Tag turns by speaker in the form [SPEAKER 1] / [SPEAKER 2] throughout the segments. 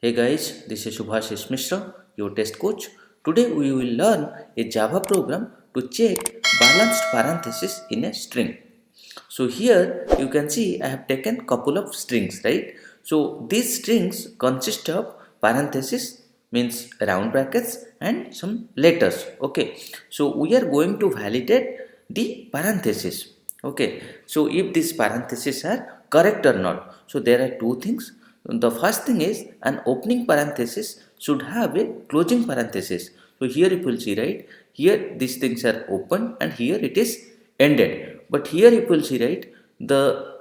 [SPEAKER 1] Hey guys, this is Subhashish Mishra, your test coach. Today we will learn a Java program to check balanced parenthesis in a string. So here you can see I have taken couple of strings, right? So these strings consist of parenthesis, means round brackets, and some letters. Okay, so we are going to validate the parenthesis. Okay, so if these parentheses are correct or not. So there are two things. The first thing is an opening parenthesis should have a closing parenthesis. So here you will see, right, here these things are open and here it is ended, but here you will see, right, the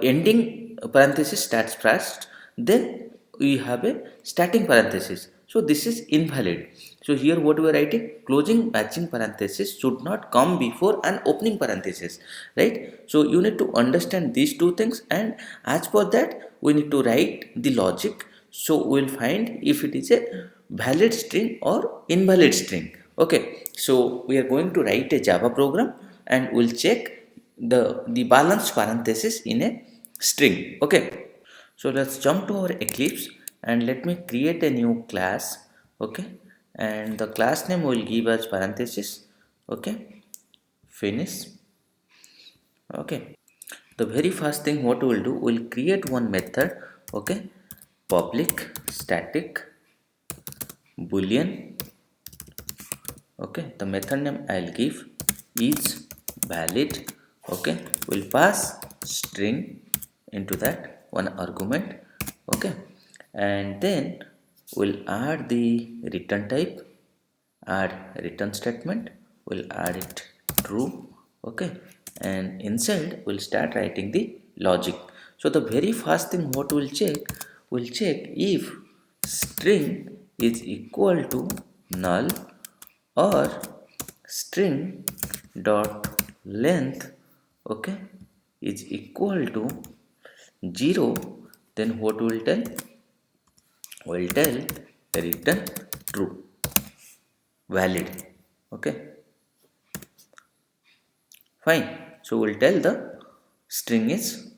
[SPEAKER 1] ending parenthesis starts first, then we have a starting parenthesis, so this is invalid. So here what we are writing, closing matching parenthesis should not come before an opening parenthesis, right? So you need to understand these two things, and as per that we need to write the logic, so we will find if it is a valid string or invalid string. Okay, so we are going to write a Java program and we'll check the balanced parenthesis in a string. Okay, so let's jump to our Eclipse and let me create a new class. Okay, and the class name will give us parenthesis. Okay, finish. Okay, the very first thing what we'll do, we'll create one method. Okay, public static boolean. Okay, the method name I'll give is valid. Okay, we'll pass string into that one argument. Okay, and then we'll add the return type, add return statement, we'll add it true. Okay, and inside we'll start writing the logic. So the very first thing what we'll check if string is equal to null or string dot length, okay, is equal to 0, then what will tell, will tell return true, valid. Okay, fine. So we'll tell the string is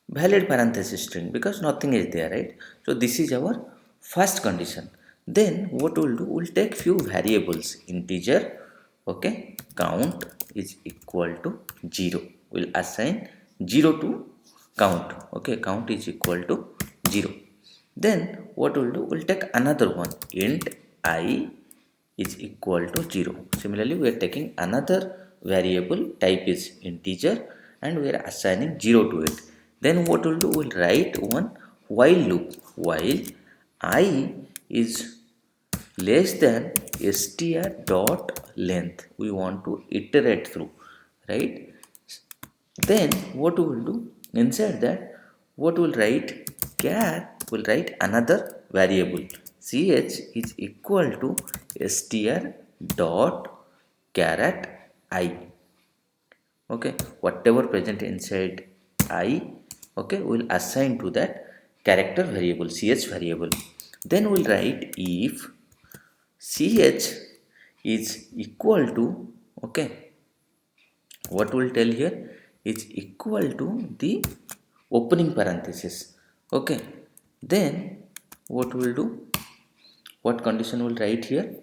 [SPEAKER 1] valid parenthesis string because nothing is there, right? So this is our first condition. Then what we'll do, we'll take few variables, integer. Okay, count is equal to 0, we'll assign 0 to count. Okay, count is equal to 0. Then what we'll do, we'll take another one, int I is equal to 0. Similarly we are taking another variable, type is integer, and we are assigning 0 to it. Then what we'll do, we'll write one while loop, while I is less than str dot length, we want to iterate through, right? Then what we will do, inside that what we'll write, char, will write another variable, ch is equal to str dot caret I. Okay, whatever present inside I, okay, we'll assign to that character variable, ch variable. Then we'll write if ch is equal to, okay, what we'll tell here is equal to the opening parenthesis. Okay, then what we'll do, what condition we'll write here,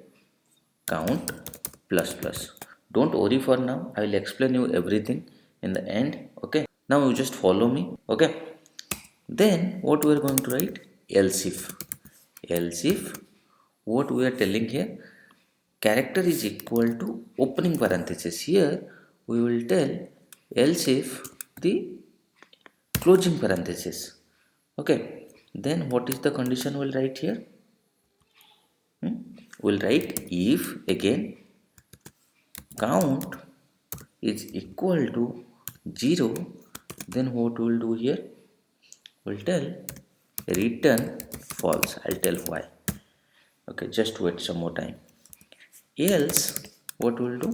[SPEAKER 1] count plus plus. Don't worry for now, I will explain you everything in the end. Okay, now you just follow me. Okay, then what we are going to write, else if, else if what we are telling here, character is equal to opening parenthesis. Here we will tell else if the closing parenthesis. Okay, then what is the condition we'll write here? We'll write if again count is equal to 0, then what we'll do here, we'll tell return false. I'll tell why. Okay, just wait some more time. Else what we'll do,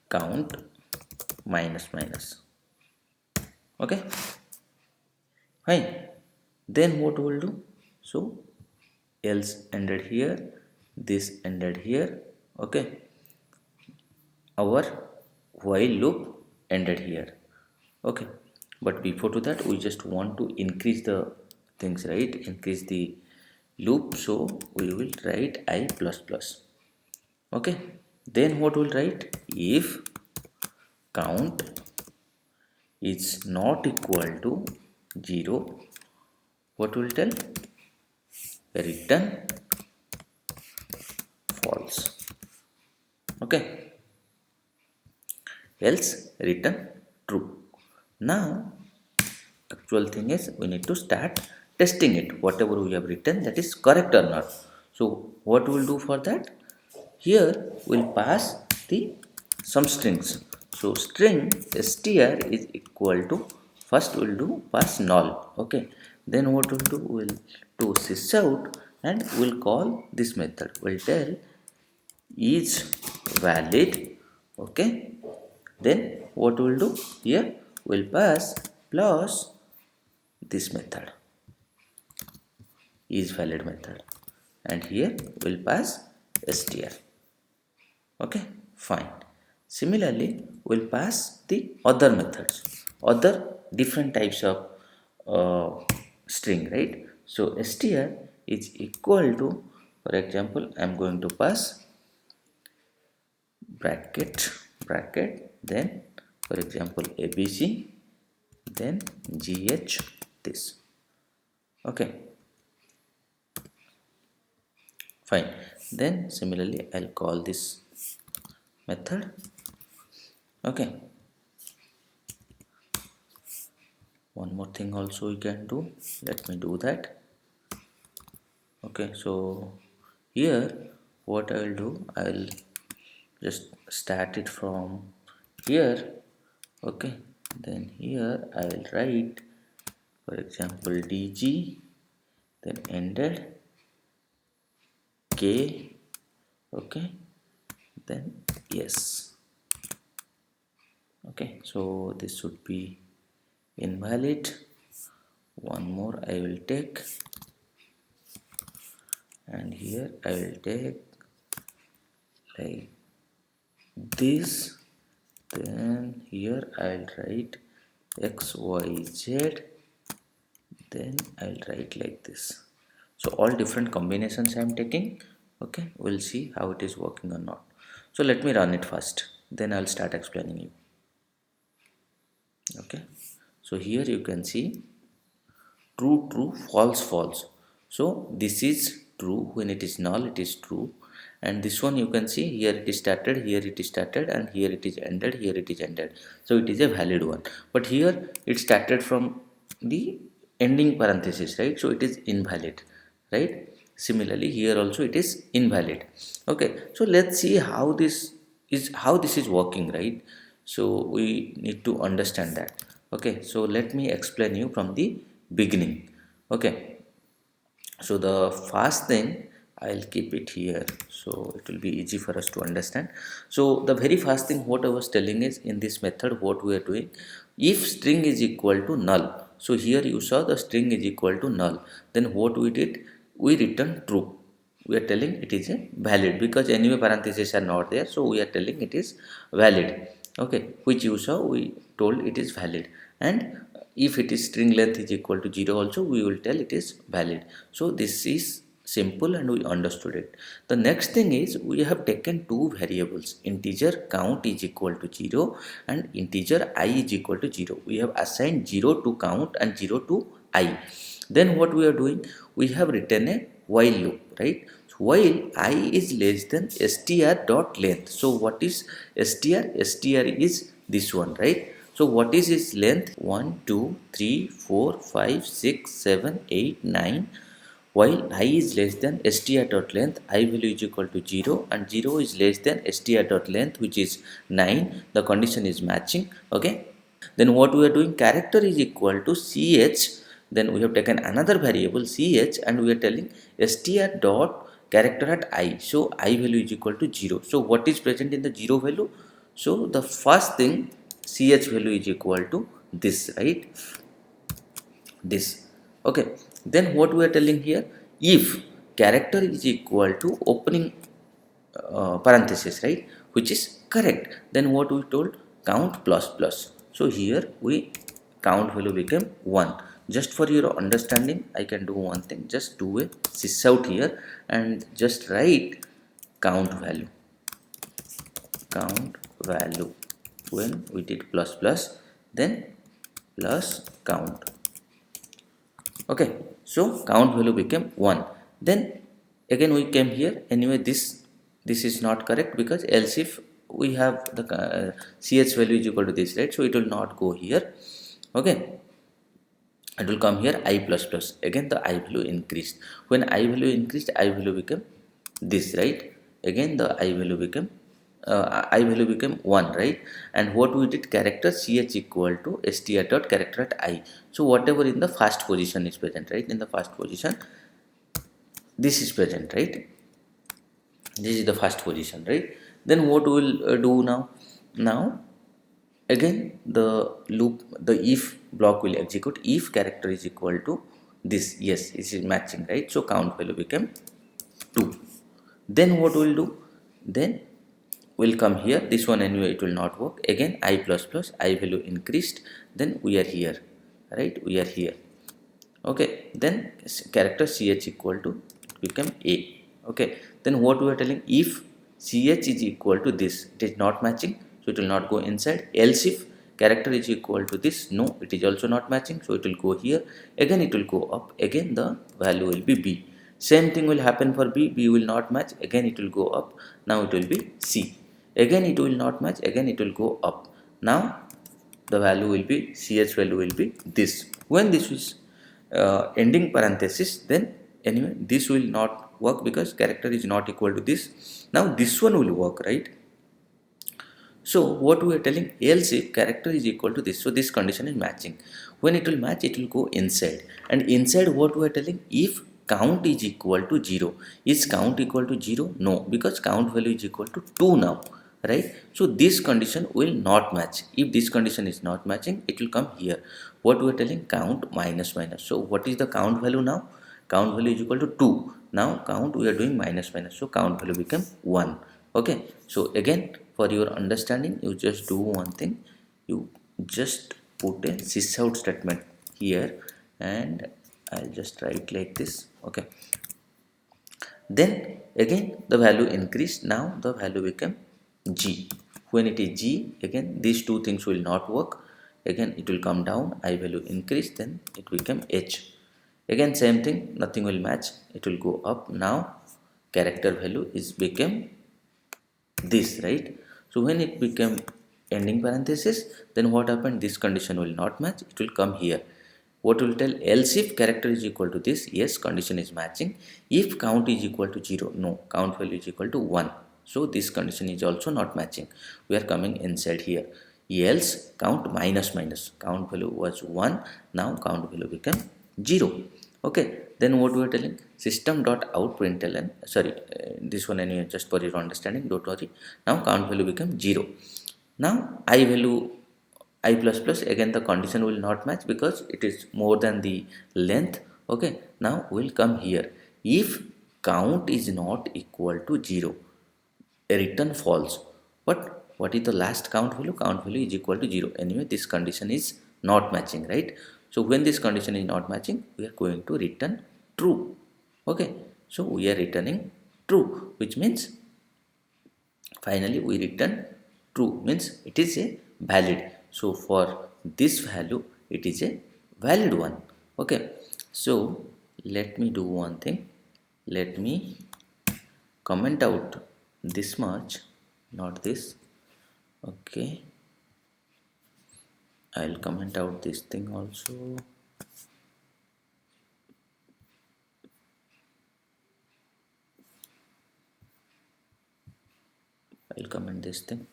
[SPEAKER 1] count minus minus. Okay, fine. Then what we'll do, so else ended here, this ended here. Okay, our while loop ended here. Okay, but before to that we just want to increase the things, right? Increase the loop, so we will write I plus plus. Okay, then what we'll write? If count is not equal to 0, what will tell? Return false. Okay, else return true. Now actual thing is we need to start testing it, whatever we have written, that is correct or not. So what we'll do for that? Here we'll pass the some strings. So string str is equal to, first we'll do pass null. Okay, then what we'll do, we'll do sysout and we'll call this method. We'll tell is valid. Okay, then what we'll do here, we'll pass plus this method is valid method, and here we'll pass str. Okay, fine. Similarly we'll pass the other methods, other different types of uh, string, right? So str is equal to, for example, I'm going to pass bracket, then for example abc, then gh, this. Okay, fine. Then similarly I'll call this method. Okay, one more thing also we can do, let me do that. Okay, so here what I will do, I will just start it from here. Okay, then here I will write, for example, dg, then ended k. Okay, then yes. Okay, so this should be invalid. One more I will take, and here I will take like this. Then here I'll write xyz, then I'll write like this. So all different combinations I am taking. Okay, we'll see how it is working or not. So let me run it first, then I'll start explaining you. Okay, so here you can see true true, false false. So this is true, when it is null it is true, and this one you can see here it is started, here it is started, and here it is ended, here it is ended. So it is a valid one, but here it started from the ending parenthesis, right? So it is invalid, right? Similarly here also it is invalid. Okay, so let's see how this is working, right? So we need to understand that. Okay, so let me explain you from the beginning. Okay, so the first thing, I'll keep it here so it will be easy for us to understand. So the very first thing what I was telling is, in this method what we are doing, if string is equal to null. So here you saw the string is equal to null, then what we did, we return true. We are telling it is a valid, because anyway parentheses are not there, so we are telling it is valid. Okay, which you saw, we told it is valid. And if it is string length is equal to 0 also, we will tell it is valid. So this is simple and we understood it. The next thing is, we have taken two variables, integer count is equal to 0 and integer I is equal to 0. We have assigned 0 to count and 0 to I. Then what we are doing, we have written a while loop, right? So while I is less than str dot length. So what is str? Str is this one, right? So what is its length? 1 2 3 4 5 6 7 8 9. While I is less than str dot length, I value is equal to 0 and 0 is less than str dot length, which is 9. The condition is matching. Okay, then what we are doing, character is equal to ch. Then we have taken another variable ch and we are telling str dot character at I. So I value is equal to 0. So what is present in the 0 value? So the first thing, ch value is equal to this, right? This. Okay, then what we are telling here, if character is equal to opening parenthesis, right, which is correct, then what we told, count plus plus. So here we count value became 1. just for your understanding, I can do one thing. Just do a sysout here and just write count value. Count value. When we did plus plus, then plus count. Okay, so count value became 1. Then again we came here. Anyway, this is not correct, because else if we have the ch value is equal to this, right? So it will not go here. Okay, it will come here I plus plus. Again the I value increased. When I value increased, I value became this, right? Again the I value became I value became 1, right? And what we did, character ch equal to str dot character at I. So whatever in the first position is present, right? In the first position this is present, right? This is the first position, right? Then what we will do now again the loop, the if block will execute if character is equal to this. Yes, this is matching, right? So count value became 2. Then what we'll do, then we'll come here. This one anyway it will not work. Again I plus plus, I value increased, then we are here, right? We are here. Okay, then character ch equal to become a. Okay, then what we are telling, if ch is equal to this, it is not matching, so it will not go inside. Else if character is equal to this, no, it is also not matching, so it will go here. Again it will go up. Again the value will be b. Same thing will happen for b. B will not match. Again it will go up. Now it will be c. Again it will not match. Again it will go up. Now the value will be, ch value will be this. When this is ending parenthesis, then anyway this will not work because character is not equal to this. Now this one will work, right? So what we are telling, else if character is equal to this, so this condition is matching. When it will match, it will go inside. And inside what we are telling, if count is equal to 0. Is count equal to 0? No, because count value is equal to 2 now, right? So this condition will not match. If this condition is not matching, it will come here. What we are telling, count minus minus. So what is the count value now? Count value is equal to 2. Now count we are doing minus minus, so count value become 1. Okay, so again for your understanding, you just do one thing. You just put a sysout statement here, and I'll just write like this. Okay, then again the value increased. Now the value become g. When it is g, again these two things will not work. Again it will come down. I value increase, then it become h. Again same thing, nothing will match. It will go up. Now character value is become this, right? So when it became ending parenthesis, then what happened, this condition will not match. It will come here. What will tell, else if character is equal to this, yes, condition is matching. If count is equal to 0, no, count value is equal to 1. So this condition is also not matching. We are coming inside here. Else count minus minus, count value was 1. Now count value become 0. Okay, then what we are telling, system dot out println, sorry, this one anyway just for your understanding, don't worry. Now count value become 0. Now I value I plus plus, again the condition will not match because it is more than the length. Okay, now we'll come here. If count is not equal to 0, return false. But what is the last count value? Count value is equal to 0. Anyway this condition is not matching, right? So when this condition is not matching, we are going to return true. Okay, so we are returning true, which means finally we return true, means it is a valid. So for this value, it is a valid one. Okay, so let me do one thing. Let me comment out this much, not this. Okay, I'll comment out this thing also. I'll comment this thing.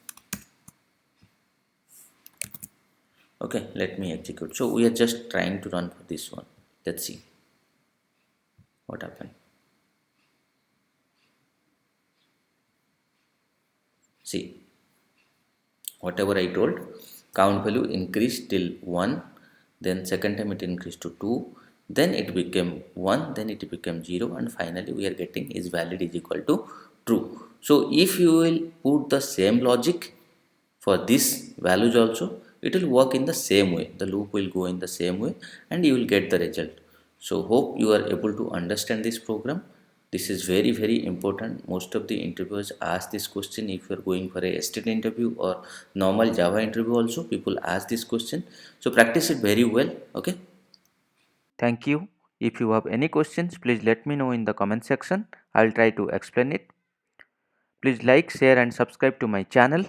[SPEAKER 1] Okay, let me execute. So we are just trying to run for this one. Let's see what happened. See, whatever I told, count value increased till 1, then second time it increased to 2, then it became 1, then it became 0, and finally we are getting is valid is equal to true. So if you will put the same logic for this values also, it will work in the same way. The loop will go in the same way and you will get the result. So hope you are able to understand this program. This is very important. Most of the interviewers ask this question. If you are going for a STT interview or normal Java interview also, people ask this question. So practice it very well. Okay. Thank you. If you have any questions, please let me know in the comment section. I'll try to explain it. Please like, share and subscribe to my channel.